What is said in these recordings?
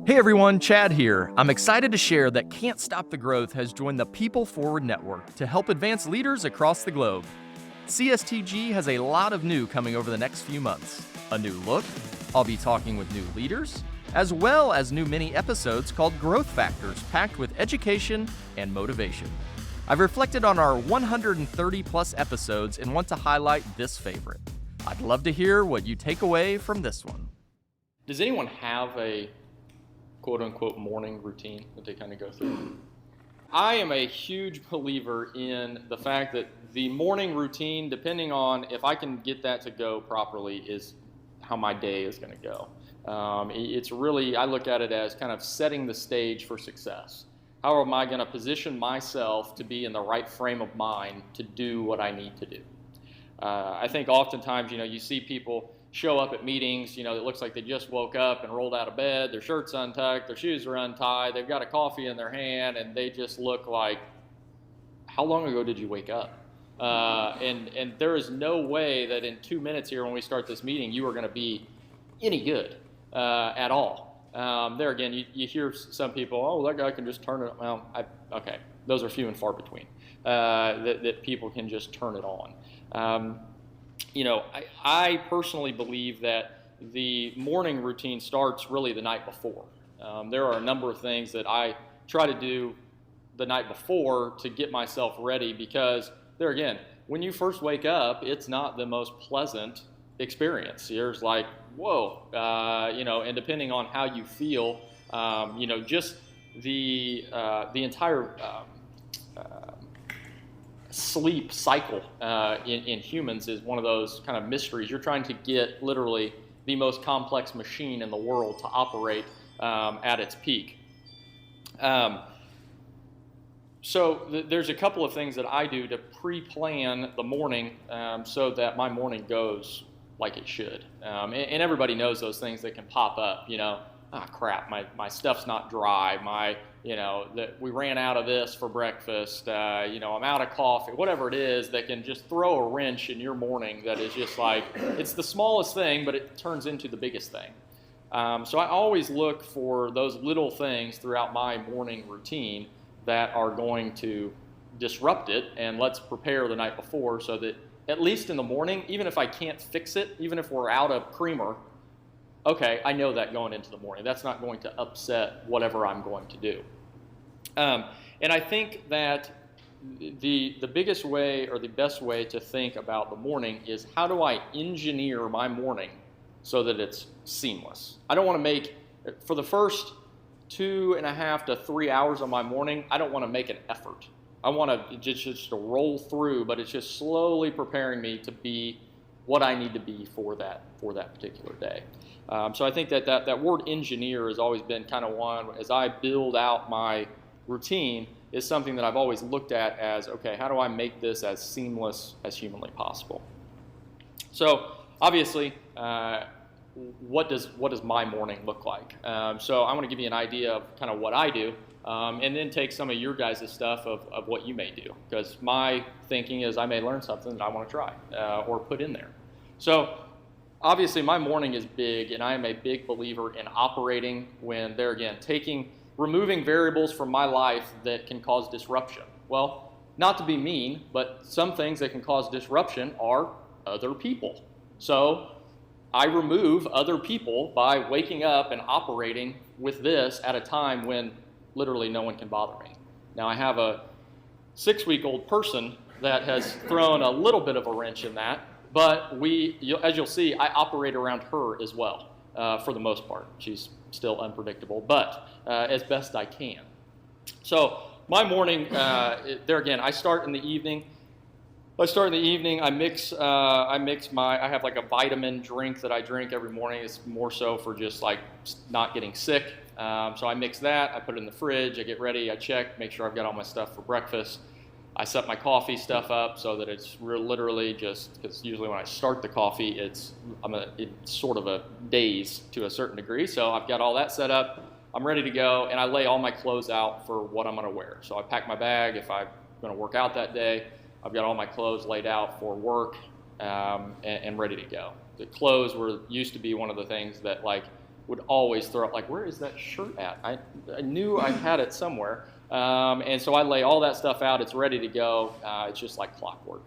Hey everyone, Chad here. I'm excited to share that Can't Stop the Growth has joined the People Forward Network to help advance leaders across the globe. CSTG has a lot of new coming over the next few months. A new look, I'll be talking with new leaders, as well as new mini episodes called Growth Factors, packed with education and motivation. I've reflected on our 130 plus episodes and want to highlight this favorite. I'd love to hear what you take away from this one. Does anyone have a quote-unquote morning routine that they kind of go through? I am a huge believer in the fact that the morning routine, depending on if I can get that to go properly, is how my day is going to go. It's really, I look at it as kind of setting the stage for success. How am I going to position myself to be in the right frame of mind to do what I need to do? I think oftentimes, you see people show up at meetings, it looks like they just woke up and rolled out of bed, their shirt's untucked, their shoes are untied, they've got a coffee in their hand, and they just look like, how long ago did you wake up? And there is no way that in 2 minutes here when we start this meeting, you are going to be any good at all. There again, you hear some people, oh, that guy can just turn it on. Okay, those are few and far between, that people can just turn it on. I personally believe that the morning routine starts really the night before. There are a number of things that I try to do the night before to get myself ready, because there again, when you first wake up, it's not the most pleasant experience. There's like, whoa, and depending on how you feel, just the entire sleep cycle in humans is one of those kind of mysteries. You're trying to get literally the most complex machine in the world to operate at its peak. There's a couple of things that I do to pre-plan the morning so that my morning goes like it should. And everybody knows those things that can pop up, crap, my stuff's not dry, that we ran out of this for breakfast, I'm out of coffee, whatever it is that can just throw a wrench in your morning that is just like, it's the smallest thing, but it turns into the biggest thing. So I always look for those little things throughout my morning routine that are going to disrupt it, and let's prepare the night before so that at least in the morning, even if I can't fix it, even if we're out of creamer, okay, I know that going into the morning. That's not going to upset whatever I'm going to do. And I think that the biggest way or the best way to think about the morning is, how do I engineer my morning so that it's seamless? I don't want to make, for the first 2.5 to 3 hours of my morning, I don't want to make an effort. I want to just to roll through, but it's just slowly preparing me to be what I need to be for that particular day. So I think that word engineer has always been kind of one, as I build out my routine, is something that I've always looked at as, okay, how do I make this as seamless as humanly possible? So obviously, what does my morning look like? So I want to give you an idea of kind of what I do, and then take some of your guys' stuff of what you may do, because my thinking is I may learn something that I want to try or put in there. So obviously my morning is big, and I am a big believer in operating when, there again, removing variables from my life that can cause disruption. Well, not to be mean, but some things that can cause disruption are other people. So I remove other people by waking up and operating with this at a time when literally no one can bother me. Now, I have a 6-week-old person that has thrown a little bit of a wrench in that, but as you'll see, I operate around her as well, for the most part. She's still unpredictable, but as best I can. So my morning, there again, I start in the evening. I mix I have like a vitamin drink that I drink every morning. It's more so for just like not getting sick. So I mix that, I put it in the fridge, I get ready, I check, make sure I've got all my stuff for breakfast. I set my coffee stuff up so that it's literally just, because usually when I start the coffee, it's sort of a daze to a certain degree. So I've got all that set up, I'm ready to go, and I lay all my clothes out for what I'm going to wear. So I pack my bag if I'm going to work out that day. I've got all my clothes laid out for work and ready to go. The clothes used to be one of the things that, like, would always throw up, like, where is that shirt at? I knew I had it somewhere. And so I lay all that stuff out. It's ready to go. It's just like clockwork.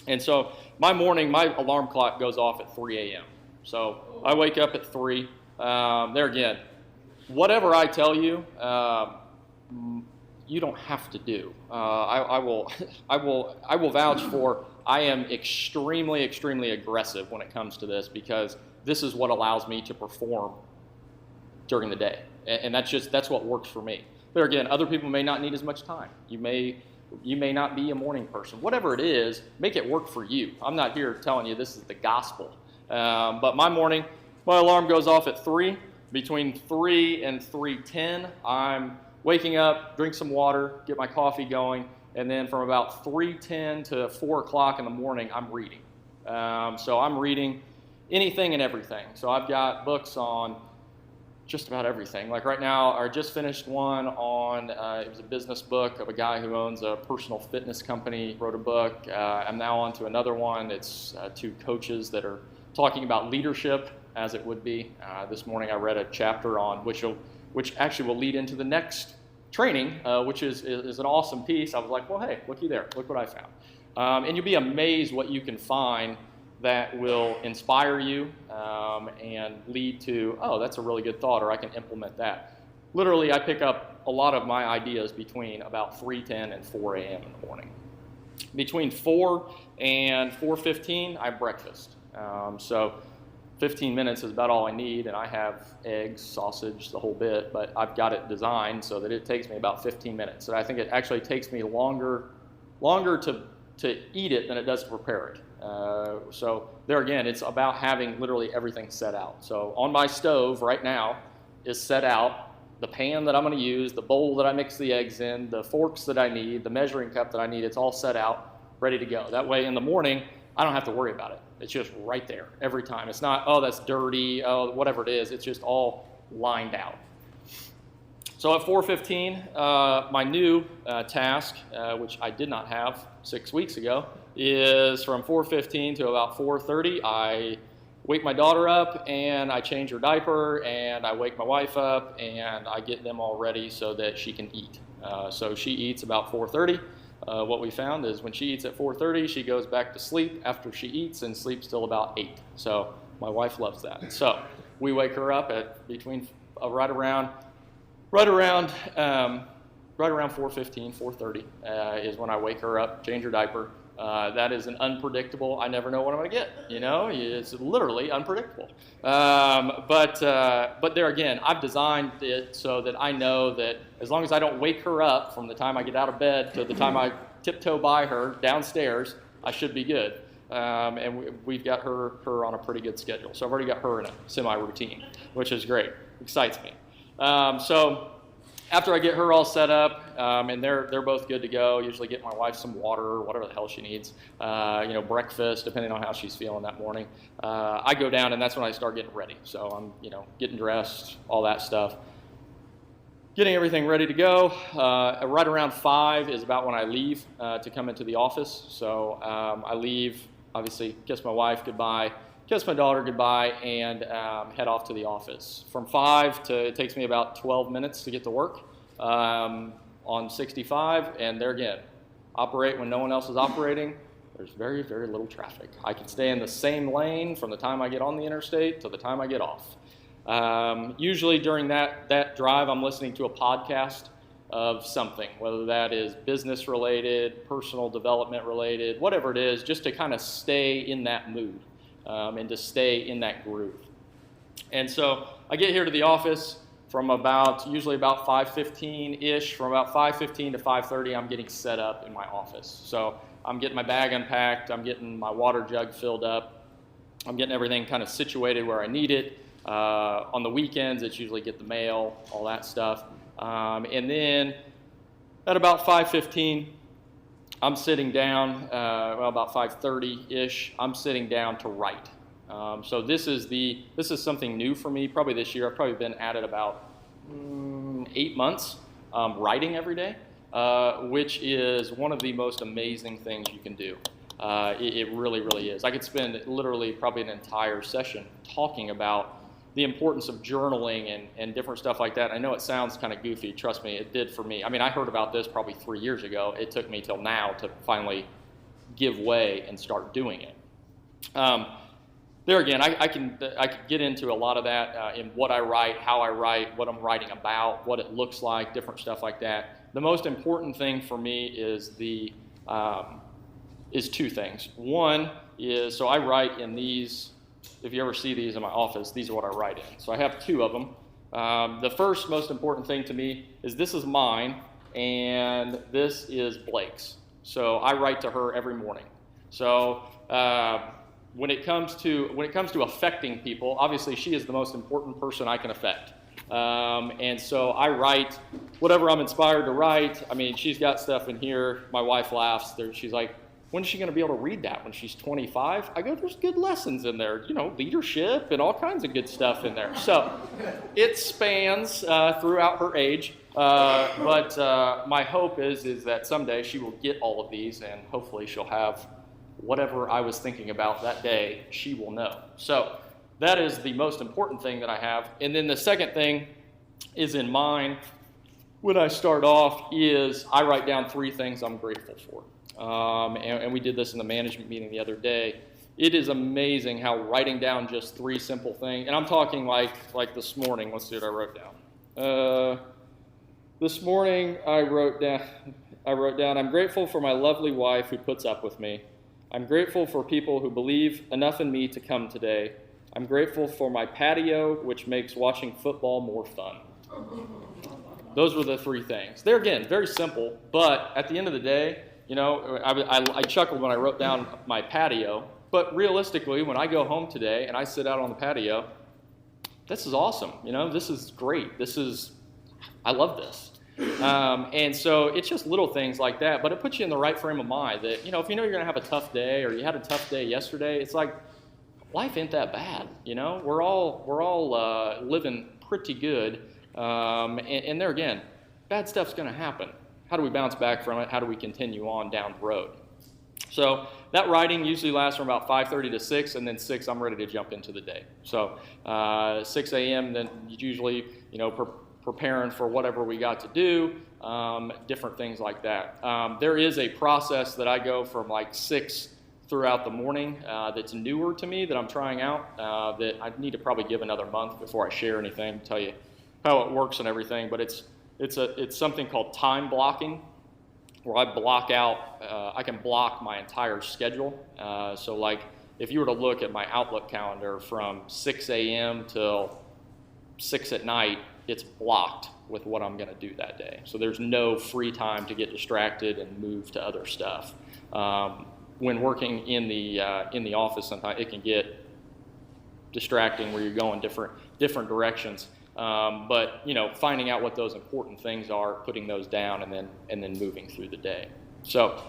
And so my alarm clock goes off at 3 a.m. So I wake up at 3. There again, whatever I tell you, you don't have to do. I will vouch for. I am extremely, extremely aggressive when it comes to this, because this is what allows me to perform during the day, and that's what works for me. But again, other people may not need as much time. You may not be a morning person. Whatever it is, make it work for you. I'm not here telling you this is the gospel. But my alarm goes off at 3. Between 3 and 3:10, I'm waking up, drink some water, get my coffee going, and then from about 3:10 to 4 o'clock in the morning, I'm reading. So I'm reading anything and everything. So I've got books on just about everything. Like right now, I just finished one on, it was a business book of a guy who owns a personal fitness company, wrote a book. I'm now on to another one. It's 2 coaches that are talking about leadership, as it would be. This morning I read a chapter on which actually will lead into the next training, which is an awesome piece. I was like, well, hey, looky there, look what I found. And you'll be amazed what you can find that will inspire you and lead to, oh, that's a really good thought, or I can implement that. Literally, I pick up a lot of my ideas between about 3:10 and 4 a.m. in the morning. Between 4 and 4:15, I have breakfast. So 15 minutes is about all I need, and I have eggs, sausage, the whole bit, but I've got it designed so that it takes me about 15 minutes. So I think it actually takes me longer to eat it than it does to prepare it. So there again, it's about having literally everything set out. So on my stove right now is set out the pan that I'm going to use, the bowl that I mix the eggs in, the forks that I need, the measuring cup that I need. It's all set out, ready to go. That way in the morning, I don't have to worry about it. It's just right there every time. It's not, oh, that's dirty, oh, whatever it is. It's just all lined out. So at 4:15, my new task, which I did not have 6 weeks ago, is from 4:15 to about 4:30. I wake my daughter up and I change her diaper, and I wake my wife up and I get them all ready so that she can eat. So she eats about 4:30. What we found is when she eats at 4:30, she goes back to sleep after she eats and sleeps till about 8. So my wife loves that. So we wake her up at between right around 4:15, 4:30 is when I wake her up, change her diaper. That is an unpredictable. I never know what I'm going to get. It's literally unpredictable. But there again, I've designed it so that I know that as long as I don't wake her up from the time I get out of bed to the time I tiptoe by her downstairs, I should be good. And we've got her on a pretty good schedule. So I've already got her in a semi-routine, which is great. Excites me. So after I get her all set up, and they're both good to go, usually get my wife some water or whatever the hell she needs, breakfast, depending on how she's feeling that morning. I go down, and that's when I start getting ready. So I'm, getting dressed, all that stuff. Getting everything ready to go. Right around 5 is about when I leave to come into the office. So I leave, obviously, kiss my wife goodbye, kiss my daughter goodbye, and head off to the office. From 5 to, it takes me about 12 minutes to get to work on 65, and there again, operate when no one else is operating. There's very, very little traffic. I can stay in the same lane from the time I get on the interstate to the time I get off. Usually during that drive, I'm listening to a podcast of something, whether that is business related, personal development related, whatever it is, just to kind of stay in that mood. And to stay in that groove. And so I get here to the office from usually about 5:15-ish. From about 5:15 to 5:30, I'm getting set up in my office. So I'm getting my bag unpacked. I'm getting my water jug filled up. I'm getting everything kind of situated where I need it. On the weekends, it's usually get the mail, all that stuff. And then at about 5:15, I'm sitting down, about 5:30-ish, I'm sitting down to write. So this is something new for me, probably this year. I've probably been at it about 8 months, writing every day, which is one of the most amazing things you can do. It really, really is. I could spend literally probably an entire session talking about the importance of journaling and different stuff like that. I know it sounds kind of goofy. Trust me, it did for me. I mean, I heard about this probably 3 years ago. It took me till now to finally give way and start doing it. There again, I can get into a lot of that in what I write, how I write, what I'm writing about, what it looks like, different stuff like that. The most important thing for me is two things. One is, so I write in these. If you ever see these in my office, these are what I write in. So I have 2 of them. The first most important thing to me is this is mine, and this is Blake's. So I write to her every morning. So when it comes to affecting people, obviously she is the most important person I can affect. And so I write whatever I'm inspired to write. I mean, she's got stuff in here. My wife laughs. She's like, when is she going to be able to read that? When she's 25? I go, there's good lessons in there, leadership and all kinds of good stuff in there. So it spans throughout her age. But my hope is that someday she will get all of these, and hopefully she'll have whatever I was thinking about that day, she will know. So that is the most important thing that I have. And then the second thing is in mine, when I start off, is I write down 3 things I'm grateful for. And we did this in the management meeting the other day. It is amazing how writing down just 3 simple things, and I'm talking like this morning. Let's see what I wrote down. This morning I wrote down, I'm grateful for my lovely wife who puts up with me. I'm grateful for people who believe enough in me to come today. I'm grateful for my patio, which makes watching football more fun. Those were the 3 things. They're, again, very simple, but at the end of the day, I chuckled when I wrote down my patio, but realistically, when I go home today and I sit out on the patio, this is awesome. This is great. I love this. And so it's just little things like that, but it puts you in the right frame of mind that, if you're going to have a tough day or you had a tough day yesterday, it's like life ain't that bad. We're all living pretty good. And there again, bad stuff's going to happen. How do we bounce back from it? How do we continue on down the road? So that writing usually lasts from about 5:30 to 6, and then 6, I'm ready to jump into the day. So 6 a.m., then usually, preparing for whatever we got to do, different things like that. There is a process that I go from like 6 throughout the morning that's newer to me that I'm trying out that I need to probably give another month before I share anything, tell you how it works and everything, but it's something called time blocking, where I block out, I can block my entire schedule. So like if you were to look at my Outlook calendar from 6 a.m. till 6 at night, it's blocked with what I'm going to do that day. So there's no free time to get distracted and move to other stuff. When working in the office, sometimes it can get distracting where you're going different directions. But finding out what those important things are, putting those down, and then moving through the day. So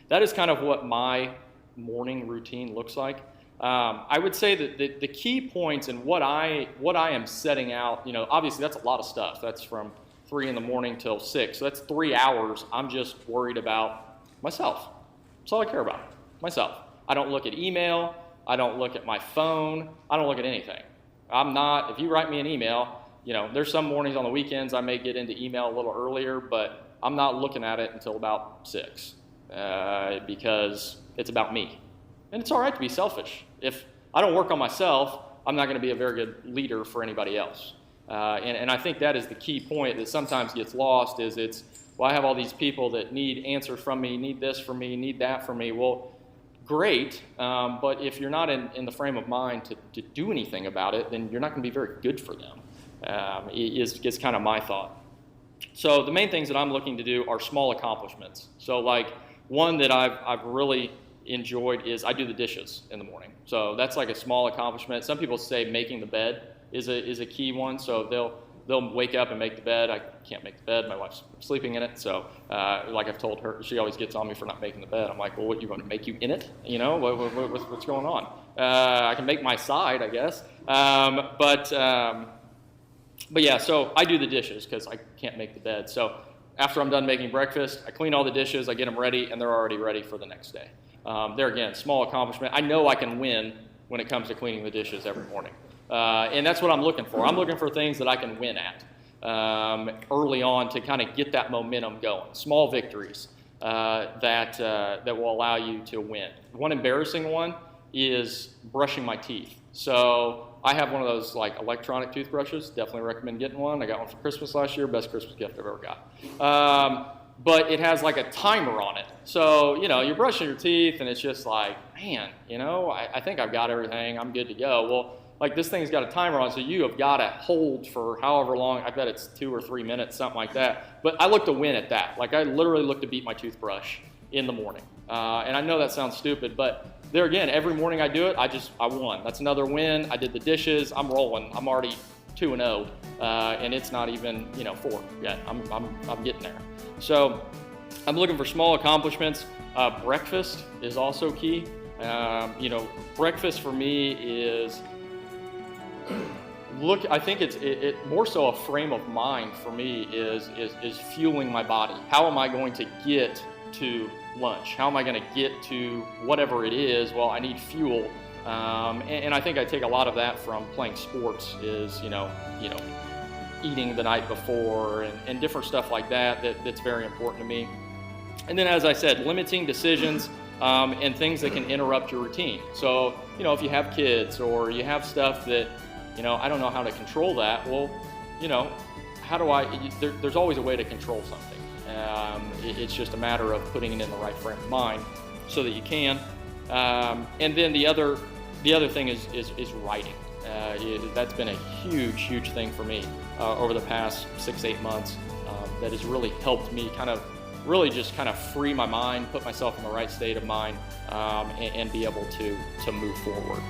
that is kind of what my morning routine looks like. I would say that the key points and what I am setting out, obviously that's a lot of stuff. That's from 3 in the morning till 6. So that's 3 hours. I'm just worried about myself. That's all I care about, myself. I don't look at email. I don't look at my phone. I don't look at anything. If you write me an email, there's some mornings on the weekends I may get into email a little earlier, but I'm not looking at it until about 6 because it's about me. And it's all right to be selfish. If I don't work on myself, I'm not going to be a very good leader for anybody else. And I think that is the key point that sometimes gets lost is I have all these people that need answers from me, need this from me, need that from me. Well, great, but if you're not in the frame of mind to do anything about it, then you're not going to be very good for them, is kind of my thought. So the main things that I'm looking to do are small accomplishments. So like one that I've really enjoyed is I do the dishes in the morning. So that's like a small accomplishment. Some people say making the bed is a key one. So they'll wake up and make the bed. I can't make the bed. My wife's sleeping in it. So like I've told her, she always gets on me for not making the bed. I'm like, well, what, you want to make you in it? What's going on? I can make my side, I guess. But yeah, so I do the dishes because I can't make the bed. So after I'm done making breakfast, I clean all the dishes, I get them ready, and they're already ready for the next day. There again, small accomplishment. I know I can win when it comes to cleaning the dishes every morning. And that's what I'm looking for. I'm looking for things that I can win at early on to kind of get that momentum going. Small victories that will allow you to win. One embarrassing one is brushing my teeth. So I have one of those like electronic toothbrushes. Definitely recommend getting one. I got one for Christmas last year. Best Christmas gift I've ever got. But it has like a timer on it. So, you're brushing your teeth and it's just like, man, I think I've got everything. I'm good to go. Well, like this thing's got a timer on, so you have got to hold for however long. I bet it's 2 or 3 minutes, something like that. But I look to win at that. Like I literally look to beat my toothbrush in the morning. And I know that sounds stupid, but there again, every morning I do it, I won. That's another win. I did the dishes. I'm rolling. I'm already 2-0, and it's not even 4 yet. I'm getting there. So I'm looking for small accomplishments. Breakfast is also key. Breakfast for me is I think it's more so a frame of mind for me is fueling my body. How am I going to get to lunch? How am I going to get to whatever it is? Well, I need fuel. And I think I take a lot of that from playing sports is, eating the night before and different stuff like that's very important to me. And then, as I said, limiting decisions and things that can interrupt your routine. So, if you have kids or you have stuff that, I don't know how to control that. Well, how do there's always a way to control something. It's just a matter of putting it in the right frame of mind so that you can. And then the other thing is writing. That's been a huge thing for me over the past 6-8 months. That has really helped me kind of free my mind, put myself in the right state of mind, and be able to move forward.